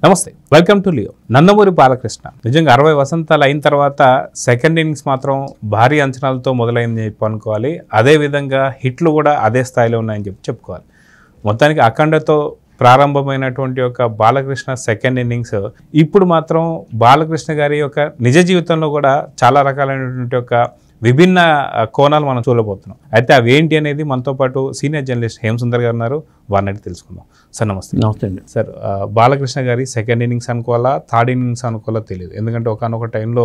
నమస్తే, welcome to Leo. Nandamuri Balakrishna నిజంగా 60 వసంతాలు అయిన తర్వాత సెకండ్ ఇన్నింగ్స్ మాత్రం భారీ అంచనాలతో మొదలైందని చెప్పి అనుకోవాలి. అదేవిధంగా హిట్లు కూడా అదే స్థాయిలో ఉన్నాయని చెప్పి చెప్పుకోవాలి. మొత్తానికి అఖండతో ప్రారంభమైనటువంటి ఒక బాలకృష్ణ సెకండ్ ఇన్నింగ్స్ ఇప్పుడు మాత్రం బాలకృష్ణ గారి యొక్క నిజ జీవితంలో కూడా చాలా రకాలైనటువంటి ఒక విభిన్న కోణాలు మనం చూడబోతున్నాం. అయితే అవి ఏంటి అనేది మనతో పాటు సీనియర్ జర్నలిస్ట్ హేమసుందర్ గారు ఉన్నారు. వారిని అడిగి తెలుసుకుందాం. సార్ నమస్తే. నమస్తే అండి. సార్, బాలకృష్ణ గారి సెకండ్ ఇన్నింగ్స్ అనుకోవాలా, థర్డ్ ఇన్నింగ్స్ అనుకోవాలా తెలియదు. ఎందుకంటే ఒకనొక టైంలో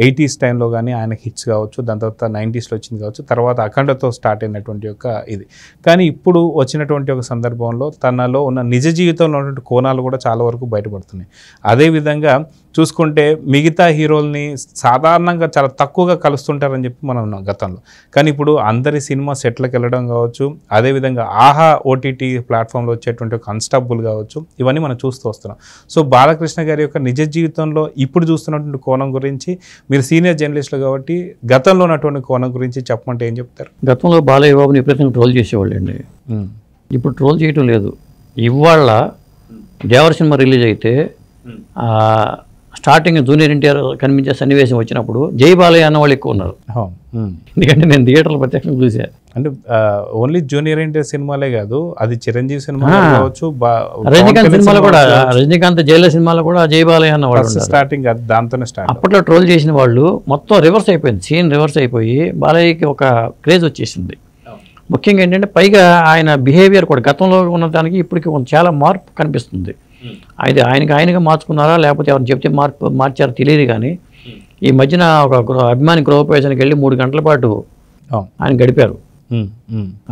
80s టైంలో కానీ ఆయన హిట్స్ కావచ్చు, దాని తర్వాత 90sలో వచ్చింది కావచ్చు, తర్వాత అఖండతో స్టార్ట్ అయినటువంటి ఒక ఇది. కానీ ఇప్పుడు వచ్చినటువంటి ఒక సందర్భంలో తనలో ఉన్న నిజ జీవితంలో ఉన్నటువంటి కోణాలు కూడా చాలా వరకు బయటపడుతున్నాయి. అదేవిధంగా చూసుకుంటే మిగతా హీరోల్ని సాధారణంగా చాలా తక్కువగా కలుస్తుంటారని చెప్పి మనం ఉన్నాం గతంలో. కానీ ఇప్పుడు అందరి సినిమా సెట్లకు వెళ్ళడం కావచ్చు, అదేవిధంగా ఆహా ఓటీటీ ప్లాట్ఫామ్లో వచ్చేటువంటి ఒక అన్స్టాపబుల్ కావచ్చు, ఇవన్నీ మనం చూస్తూ వస్తున్నాం. సో బాలకృష్ణ గారి యొక్క నిజ జీవితంలో ఇప్పుడు చూస్తున్నటువంటి కోణం గురించి మీరు సీనియర్ జర్నలిస్టులు కాబట్టి గతంలో ఉన్నటువంటి కోణం గురించి చెప్పమంటే ఏం చెప్తారు? గతంలో బాలయ్య బాబుని విపరీతంగా ట్రోల్ చేసేవాళ్ళు అండి. ఇప్పుడు ట్రోల్ చేయటం లేదు. ఇవాళ దేవర సినిమా రిలీజ్ అయితే స్టార్టింగ్ జూనియర్ ఎన్టీఆర్ కనిపించే సన్నివేశం వచ్చినప్పుడు జై బాలయ్య అన్న వాళ్ళు ఎక్కువ ఉన్నారు. ఎందుకంటే నేను థియేటర్లో ప్రత్యక్షంగా చూసాను. అంటే ఓన్లీ జూనియర్ ఎన్టీఆర్ సినిమాలే కాదు, అది చిరంజీవి సినిమా కావచ్చు, రజనీకాంత్ సినిమాలో కూడా, రజనీకాంత్ జైలర్ సినిమాలో కూడా జై బాలయ్య అన్న వాళ్ళు స్టార్టింగ్ దాంతోనే స్టార్ట్. అప్పట్లో ట్రోల్ చేసిన వాళ్ళు మొత్తం రివర్స్ అయిపోయింది. సీన్ రివర్స్ అయిపోయి బాలయ్యకి ఒక క్రేజ్ వచ్చేసింది. ముఖ్యంగా ఏంటంటే పైగా ఆయన బిహేవియర్ కూడా గతంలో ఉన్న దానికి ఇప్పటికి చాలా మార్పు కనిపిస్తుంది. అయితే ఆయనగా మార్చుకున్నారా లేకపోతే ఎవరిని చెప్తే మార్చారో తెలియదు. కానీ ఈ మధ్యన ఒక అభిమాని గృహప్రవేశానికి వెళ్ళి 3 గంటల పాటు ఆయన గడిపారు.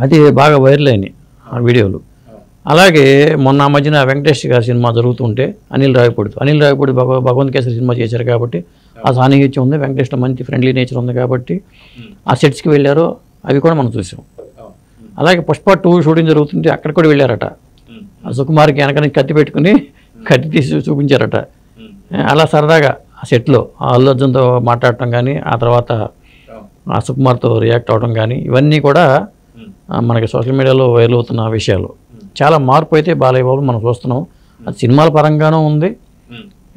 అది బాగా వైరల్ అయినాయి ఆ వీడియోలు. అలాగే మొన్న మధ్యన వెంకటేష్ గారి సినిమా జరుగుతుంటే అనిల్ రావిపూడి భగవంత్ కేసరి సినిమా చేశారు కాబట్టి ఆ సాన్నిహిత్యం ఉంది. వెంకటేష్లో మంచి ఫ్రెండ్లీ నేచర్ ఉంది కాబట్టి ఆ సెట్స్కి వెళ్ళారు. అవి కూడా మనం చూసాం. అలాగే పుష్ప 2 షూటింగ్ జరుగుతుంటే అక్కడ కూడా వెళ్ళారట. ఆ సుకుమార్కి వెనక కత్తి పెట్టుకుని కత్తి తీసి చూపించారట. అలా సరదాగా ఆ సెట్లో అల్లు అర్జున్తో మాట్లాడటం కానీ, ఆ తర్వాత ఆ సుకుమార్తో రియాక్ట్ అవడం కానీ, ఇవన్నీ కూడా మనకి సోషల్ మీడియాలో వైరల్ అవుతున్న విషయాలు. చాలా మార్పు అయితే బాలయ్య బాబు మనం చూస్తున్నాం. అది సినిమాల పరంగానూ ఉంది,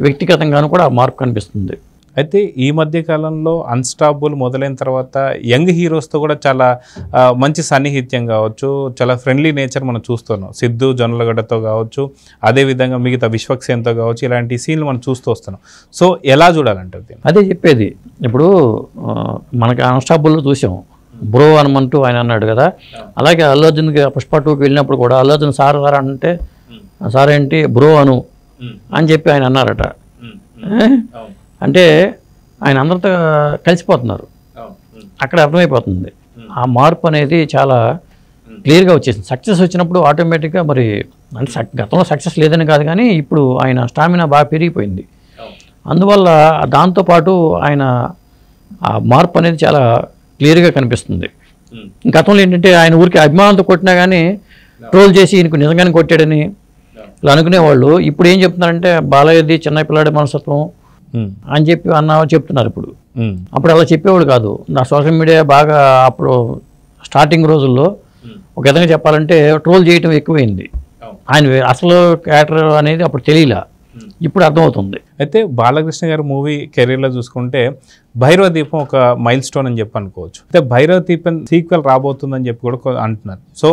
వ్యక్తిగతంగానూ కూడా మార్పు కనిపిస్తుంది. అయితే ఈ మధ్య కాలంలో అన్స్టాపబుల్ మొదలైన తర్వాత యంగ్ హీరోస్తో కూడా చాలా మంచి సన్నిహిత్యం కావచ్చు, చాలా ఫ్రెండ్లీ నేచర్ మనం చూస్తున్నాం. సిద్ధు జొన్నలగడ్డతో కావచ్చు, అదేవిధంగా మిగతా విశ్వక్సేన్తో కావచ్చు, ఇలాంటి సీన్లు మనం చూస్తూ వస్తున్నాం. సో ఎలా చూడాలంటే అదే చెప్పేది. ఇప్పుడు మనకి అన్స్టాపబుల్లో చూసాం, బ్రో హనుమంటూ ఆయన అన్నాడు కదా. అలాగే అల్లు అర్జున్కి పుష్ప 2కి వెళ్ళినప్పుడు కూడా అల్లు అర్జున్ సార్ అంటే సార్ ఏంటి బ్రో అను అని చెప్పి ఆయన అన్నారట. అంటే ఆయన అందరితో కలిసిపోతున్నారు. అక్కడ అర్థమైపోతుంది ఆ మార్పు అనేది చాలా క్లియర్గా వచ్చేసింది. సక్సెస్ వచ్చినప్పుడు ఆటోమేటిక్గా మరి అంటే గతంలో సక్సెస్ లేదని కాదు, కానీ ఇప్పుడు ఆయన స్టామినా బాగా పెరిగిపోయింది. అందువల్ల దాంతోపాటు ఆయన ఆ మార్పు అనేది చాలా క్లియర్గా కనిపిస్తుంది. గతంలో ఏంటంటే ఆయన ఊరికి అభిమానంతో కొట్టినా కానీ ట్రోల్ చేసి ఈయనకు నిజంగానే కొట్టాడని ఇలా అనుకునేవాళ్ళు. ఇప్పుడు ఏం చెప్తున్నారంటే బాలయ్యది చిన్న పిల్లాడి మనస్తత్వం అని చెప్పి చెప్తున్నారు. అప్పుడు అలా చెప్పేవాడు కాదు. నా సోషల్ మీడియా బాగా అప్పుడు స్టార్టింగ్ రోజుల్లో ఒక విధంగా చెప్పాలంటే ట్రోల్ చేయటం ఎక్కువైంది. ఆయన అసలు క్యారెక్టర్ అనేది అప్పుడు తెలియలా, ఇప్పుడు అర్థమవుతుంది. అయితే బాలకృష్ణ గారి మూవీ కెరీర్లో చూసుకుంటే భైరవ దీపం ఒక మైల్ స్టోన్ అని చెప్పి అనుకోవచ్చు. అయితే భైరవ దీపం సీక్వెల్ రాబోతుందని చెప్పి కూడా అంటున్నారు. సో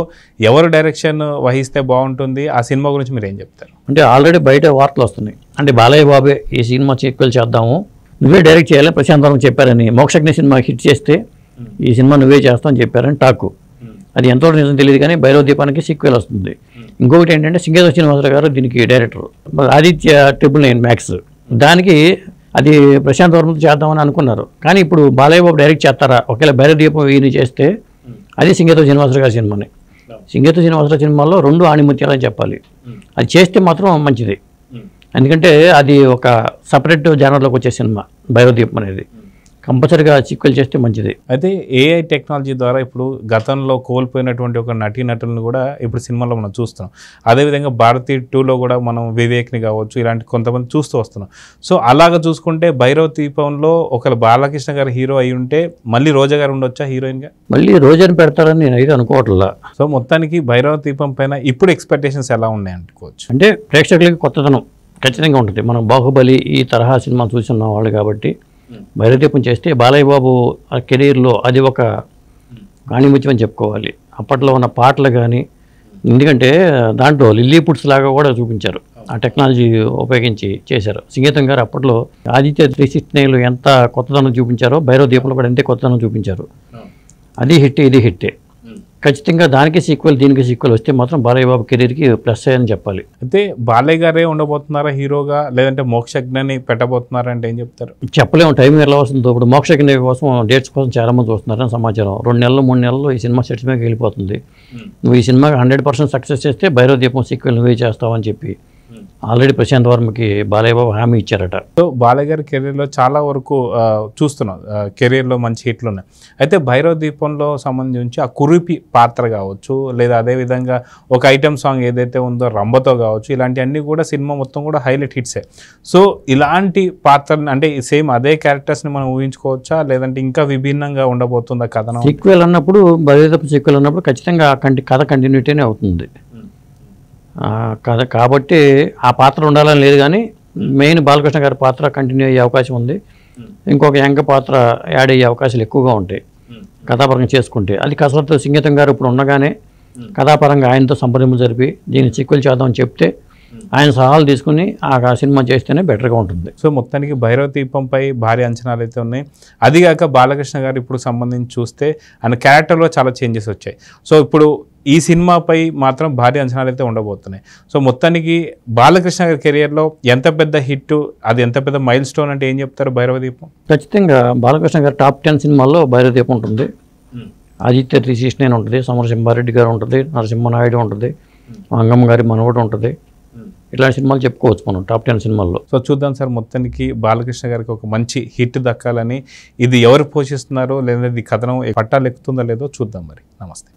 ఎవరు డైరెక్షన్ వహిస్తే బాగుంటుంది, ఆ సినిమా గురించి మీరు ఏం చెప్తారు? అంటే ఆల్రెడీ బయట వార్తలు వస్తున్నాయి. అంటే బాలయ్య బాబే ఈ సినిమా సీక్వెల్ చేద్దాము, నువ్వే డైరెక్ట్ చేయాలని ప్రశాంత్ వర్మ చెప్పారని. మోక్షజ్ఞ సినిమా హిట్ చేస్తే ఈ సినిమా నువ్వే చేస్తామని చెప్పారని టాకు. అది ఎంతో నిజం తెలియదు, కానీ భైరవ దీపానికి సీక్వెల్ వస్తుంది. ఇంకొకటి ఏంటంటే సింగేశ్వర శ్రీనివాసరావు గారు దీనికి డైరెక్టర్, ఆదిత్య 999 మ్యాక్స్, దానికి అది ప్రశాంత్ వర్మతో చేద్దామని అనుకున్నారు. కానీ ఇప్పుడు బాలయ్య బాబు డైరెక్ట్ చేస్తారా? ఒకవేళ భైరవ దీపం ఈయన చేస్తే అది సింగేశ్వర శ్రీనివాసరావు గారి సినిమాని. సింగేశ్వర శ్రీనివాసరావు సినిమాలో 2 ఆణిముత్యాలని చెప్పాలి. అది చేస్తే మాత్రం మంచిది. ఎందుకంటే అది ఒక సపరేట్ జానర్లోకి వచ్చే సినిమా భైరవ దీపం అనేది. కంపల్సరీగా సీక్వెల్ చేస్తే మంచిది. అయితే ఏఐ టెక్నాలజీ ద్వారా ఇప్పుడు గతంలో కోల్పోయినటువంటి ఒక నటీనటులను కూడా ఇప్పుడు సినిమాలో మనం చూస్తున్నాం. అదేవిధంగా భారతి 2లో కూడా మనం వివేక్ని కావచ్చు, ఇలాంటి కొంతమంది చూస్తూ వస్తున్నాం. సో అలాగా చూసుకుంటే భైరవ దీపంలో ఒకవేళ బాలకృష్ణ గారు హీరో అయి ఉంటే మళ్ళీ రోజా గారు ఉండొచ్చా హీరోయిన్గా? మళ్ళీ రోజాని పెడతారని నేను అయితే అనుకోవట్లా. సో మొత్తానికి భైరవ దీపం పైన ఇప్పుడు ఎక్స్పెక్టేషన్స్ ఎలా ఉన్నాయి అనుకోవచ్చు? అంటే ప్రేక్షకులకి కొత్తదనం, ఖచ్చితంగా ఉంటుంది. మనం బాహుబలి ఈ తరహా సినిమా చూసిన వాళ్ళు కాబట్టి భైరవదీపం చేస్తే బాలయ్య బాబు ఆ కెరీర్లో అది ఒక కాణిముత్యం అని చెప్పుకోవాలి. అప్పట్లో ఉన్న పాటలు కానీ, ఎందుకంటే దాంట్లో లిల్లీ పుట్స్ లాగా కూడా చూపించారు, ఆ టెక్నాలజీ ఉపయోగించి చేశారు. సంగీతం గారు అప్పట్లో ఆదిత్య 369 ఎంత కొత్తదనం చూపించారో భైరవదీపంలో కూడా అంతే కొత్తదనం చూపించారు. అది హిట్, ఇది హిట్టే. ఖచ్చితంగా దానికి సీక్వెల్ దీనికి సీక్వెల్ వస్తే మాత్రం బాలయ్య బాబు కెరీర్కి ప్లస్ అని చెప్పాలి. అయితే బాలయ్య గారే ఉండబోతున్నారా హీరోగా, లేదంటే మోక్షజ్ఞని పెట్టబోతున్నారా అంటే ఏం చెప్తారు? చెప్పలేము, టైం ఎలా వస్తుందో. ఇప్పుడు మోక్షజ్ఞ కోసం డేట్స్ కోసం చాలా మంది చూస్తున్నారని సమాచారం. 2 నెలలు 3 నెలలు ఈ సినిమా సెట్స్ మీద వెళ్ళిపోతుంది. నువ్వు ఈ సినిమాకి 100% సక్సెస్ చేస్తే భైరవదీపం సీక్వెల్ నువ్వే చేస్తావని చెప్పి ఆల్రెడీ ప్రశాంత్ వర్మకి బాలయ్య బాబు హామీ ఇచ్చారట. సో బాలయ్య గారి కెరీర్లో చాలా వరకు చూస్తున్నాం, కెరీర్లో మంచి హిట్లు ఉన్నాయి. అయితే భైరవదీపంలో సంబంధించి ఆ కురిపి పాత్ర కావచ్చు, లేదా అదేవిధంగా ఒక ఐటెం సాంగ్ ఏదైతే ఉందో రంబతో కావచ్చు, ఇలాంటివన్నీ కూడా సినిమా మొత్తం కూడా హైలైట్ హిట్సే. సో ఇలాంటి పాత్రలు అంటే సేమ్ అదే క్యారెక్టర్స్ని మనం ఊహించుకోవచ్చా, లేదంటే ఇంకా విభిన్నంగా ఉండబోతుందా కథనం? సీక్వెల్ అన్నప్పుడు, భైరవదీపం సీక్వెల్ అన్నప్పుడు ఖచ్చితంగా కథ కంటిన్యూటీనే అవుతుంది కథ. కాబట్టి ఆ పాత్ర ఉండాలని లేదు, కానీ మెయిన్ బాలకృష్ణ గారి పాత్ర కంటిన్యూ అయ్యే అవకాశం ఉంది. ఇంకొక యంగ పాత్ర యాడ్ అయ్యే అవకాశాలు ఎక్కువగా ఉంటాయి కథాపరంగా చేసుకుంటే. అది కసరత్తు సంగీతం గారు ఇప్పుడు ఉండగానే కథాపరంగా ఆయనతో సంప్రదింపులు జరిపి దీన్ని సీక్వెల్ చేద్దామని చెప్తే ఆయన సలహాలు తీసుకుని ఆ సినిమా చేస్తేనే బెటర్గా ఉంటుంది. సో మొత్తానికి భైరవదీపంపై భారీ అంచనాలు అయితే ఉన్నాయి. అదిగాక బాలకృష్ణ గారు ఇప్పుడు సంబంధించి చూస్తే ఆయన క్యారెక్టర్లో చాలా చేంజెస్ వచ్చాయి. సో ఇప్పుడు ఈ సినిమాపై మాత్రం భారీ అంచనాలు అయితే ఉండబోతున్నాయి. సో మొత్తానికి బాలకృష్ణ గారి కెరియర్లో ఎంత పెద్ద హిట్, అది ఎంత పెద్ద మైల్ స్టోన్ అంటే ఏం చెప్తారు భైరవదీపం? ఖచ్చితంగా బాలకృష్ణ గారి టాప్ 10 సినిమాల్లో భైరవదీపం ఉంటుంది. ఆదిత్య 369 ఉంటుంది, సమరసింహారెడ్డి గారు ఉంటుంది, నరసింహనాయుడు ఉంటుంది, అంగమ్మ గారి మనవడు ఉంటుంది. ఇలాంటి సినిమాలు చెప్పుకోవచ్చు మనం టాప్ 10 సినిమాల్లో. సో చూద్దాం సార్, మొత్తానికి బాలకృష్ణ గారికి ఒక మంచి హిట్ దక్కాలని. ఇది ఎవరు పోషిస్తున్నారో, లేదా ఇది కథనం పట్టాలు ఎక్కుతుందో లేదో చూద్దాం మరి. నమస్తే.